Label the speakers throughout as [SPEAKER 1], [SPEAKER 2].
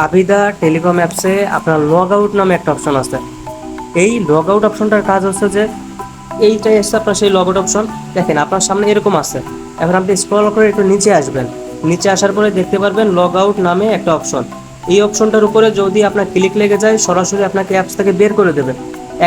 [SPEAKER 1] Abida telecom অ্যাপসে আপনার log out নামে একটা অপশন আছে। এই লগ আউট অপশনটার কাজ হচ্ছে যে এইটাই এসছে আপনার সেই লগ আউট অপশন। দেখেন আপনার সামনে এরকম আছে। এখন আপনি স্ক্রল করে একটু নিচে আসবেন। নিচে আসার পরে দেখতে পারবেন লগ আউট নামে একটা অপশন। এই অপশনটার উপরে যদি আপনার ক্লিক লেগে যায় সরাসরি আপনাকে অ্যাপস থেকে বের করে দেবে।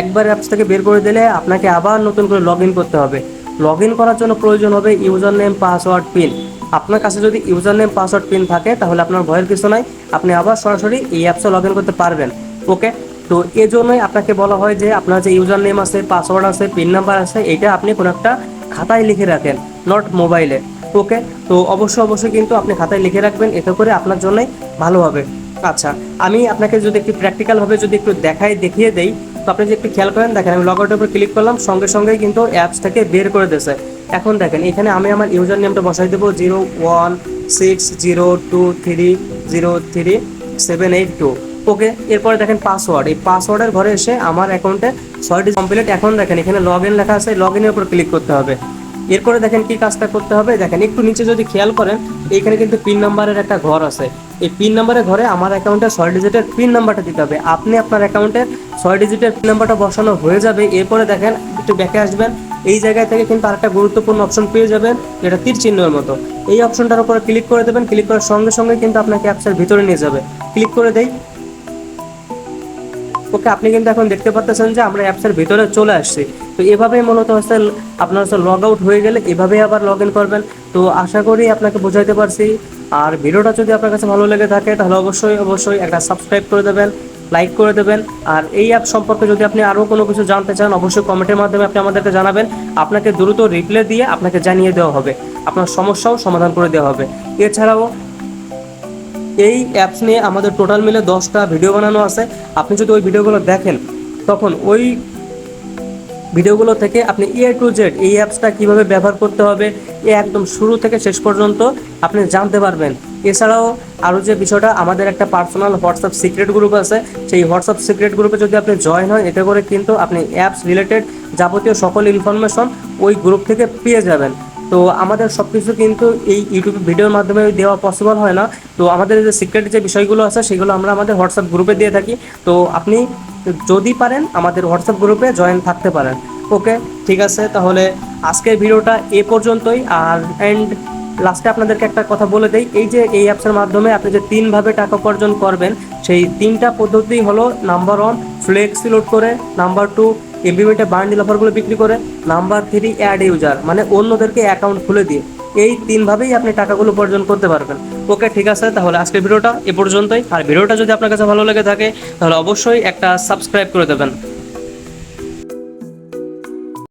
[SPEAKER 1] একবার অ্যাপস থেকে বের করে দিলে আপনাকে আবার নতুন করে লগ ইন করতে হবে। লগ ইন করার জন্য প্রয়োজন হবে ইউজার নেম, পাসওয়ার্ড, পিন। আপনার কাছে যদি ইউজার নেম, পাসওয়ার্ড, পিন থাকে তাহলে আপনার ভয়ের কিছু নাই, আপনি আবার সরাসরি এই অ্যাপসে লগ ইন করতে পারবেন। ওকে, তো এজন্যই আপনাকে বলা হয় যে আপনার যে ইউজার নেম আছে, পাসওয়ার্ড আছে, পিন নাম্বার আছে, এটা আপনি কোনো একটা খাতায় লিখে রাখেন, নট মোবাইলে। ওকে, তো অবশ্যই কিন্তু আপনি খাতায় লিখে রাখবেন, এতে করে আপনার জন্যই ভালো হবে। আচ্ছা, আমি আপনাকে যদি একটু প্র্যাকটিক্যালভাবে যদি একটু দেখিয়ে দেই, তো আপনি যদি একটু খেয়াল করেন, দেখেন আমি লগ আউটের উপর ক্লিক করলাম, সঙ্গে সঙ্গেই কিন্তু অ্যাপস থেকে বের করে দিয়েছে। এখন দেখেন এখানে আমি আমার ইউজার নেমটা বসাই দেবো 016023030782। ওকে, এরপরে দেখেন পাসওয়ার্ড, এই পাসওয়ার্ডের ঘরে এসে আমার অ্যাকাউন্টে 6টি কমপ্লিট। এখন দেখেন এখানে লগ ইন লেখা আছে, লগ ইনের উপর ক্লিক করতে হবে। এরপরে দেখেন কি কাজটা করতে হবে, দেখেন একটু নিচে যদি খেয়াল করেন এইখানে কিন্তু পিন নাম্বারের একটা ঘর আছে। এই পিন নাম্বারের ঘরে আমার অ্যাকাউন্টে 6 ডিজিটের পিন নাম্বারটা দিতে হবে। আপনি আপনার অ্যাকাউন্টে 6 ডিজিটের পিন নাম্বারটা বসানো হয়ে যাবে। এরপরে দেখেন একটু ব্যাকে আসবেন, এই জায়গায় থেকে কিন্তু আরেকটা গুরুত্বপূর্ণ অপশন পেয়ে যাবেন, যেটা তীর চিহ্নের মতো। এই অপশনটার উপরে ক্লিক করে দেবেন। ক্লিক করার সঙ্গে সঙ্গে কিন্তু আপনাকে অ্যাপসের ভিতরে নিয়ে যাবে। ক্লিক করে দেই। ওকে, আপনি কিন্তু এখন দেখতে পাচ্ছেন যে আমরা অ্যাপসের ভিতরে চলে আসছি। তো এভাবেই মূলত হচ্ছে আপনার হচ্ছে লগ আউট হয়ে গেলে এভাবেই আবার লগ ইন করবেন। তো আশা করি আপনাকে বোঝাইতে পারছি। আর ভিডিওটা যদি আপনার কাছে ভালো লেগে থাকে তাহলে অবশ্যই একটা সাবস্ক্রাইব করে দেবেন, লাইক করে দেবেন। আর এই অ্যাপ সম্পর্কে যদি আপনি আরও কোনো কিছু জানতে চান অবশ্যই কমেন্টের মাধ্যমে আপনি আমাদেরকে জানাবেন। আপনাকে দ্রুত রিপ্লাই দিয়ে আপনাকে জানিয়ে দেওয়া হবে, আপনার সমস্যাও সমাধান করে দেওয়া হবে। এছাড়াও এই অ্যাপস নিয়ে আমাদের টোটাল মিলে 10টা ভিডিও বানানো আছে। আপনি যদি ওই ভিডিওগুলো দেখেন তখন ওই ভিডিওগুলো থেকে আপনি A to Z এই অ্যাপসটা কীভাবে ব্যবহার করতে হবে একদম শুরু থেকে শেষ পর্যন্ত আপনি জানতে পারবেন। এছাড়াও আরও যে বিষয়টা, আমাদের একটা পার্সোনাল হোয়াটসঅ্যাপ সিক্রেট গ্রুপ আছে। সেই হোয়াটসঅ্যাপ সিক্রেট গ্রুপে যদি আপনি জয়েন হন, এতে করে কিন্তু আপনি অ্যাপস রিলেটেড যাবতীয় সকল ইনফরমেশন ওই গ্রুপ থেকে পেয়ে যাবেন। তো আমাদের সব কিছু কিন্তু এই ইউটিউব ভিডিওর মাধ্যমে দেওয়া পসিবল হয় না। তো আমাদের যে সিক্রেট যে বিষয়গুলো আছে সেগুলো আমরা আমাদের হোয়াটসঅ্যাপ গ্রুপে দিয়ে থাকি। তো আপনি যদি পারেন আমাদের হোয়াটসঅ্যাপ গ্রুপে জয়েন থাকতে পারেন। ওকে, ঠিক আছে, তাহলে আজকের ভিডিওটা এ পর্যন্তই। আর লাস্টে আপনাদেরকে একটা কথা বলে দেই, এই যে এই অ্যাপসের মাধ্যমে আপনি যে 3ভাবে টাকা উপার্জন করবেন, সেই 3টা পদ্ধতি হলো: নাম্বার 1 ফ্লেক্সি লোড করে, নাম্বার 2 এমবিমিটে বান্ডিল অফারগুলো বিক্রি করে, নাম্বার 3 অ্যাড ইউজার মানে অন্যদেরকে অ্যাকাউন্ট খুলে দিয়ে। এই 3ভাবেই আপনি টাকাগুলো উপার্জন করতে পারবেন। ওকে, ঠিক আছে, তাহলে আজকের ভিডিওটা এ পর্যন্তই। আর ভিডিওটা যদি আপনার কাছে ভালো লেগে থাকে তাহলে অবশ্যই একটা সাবস্ক্রাইব করে দেবেন।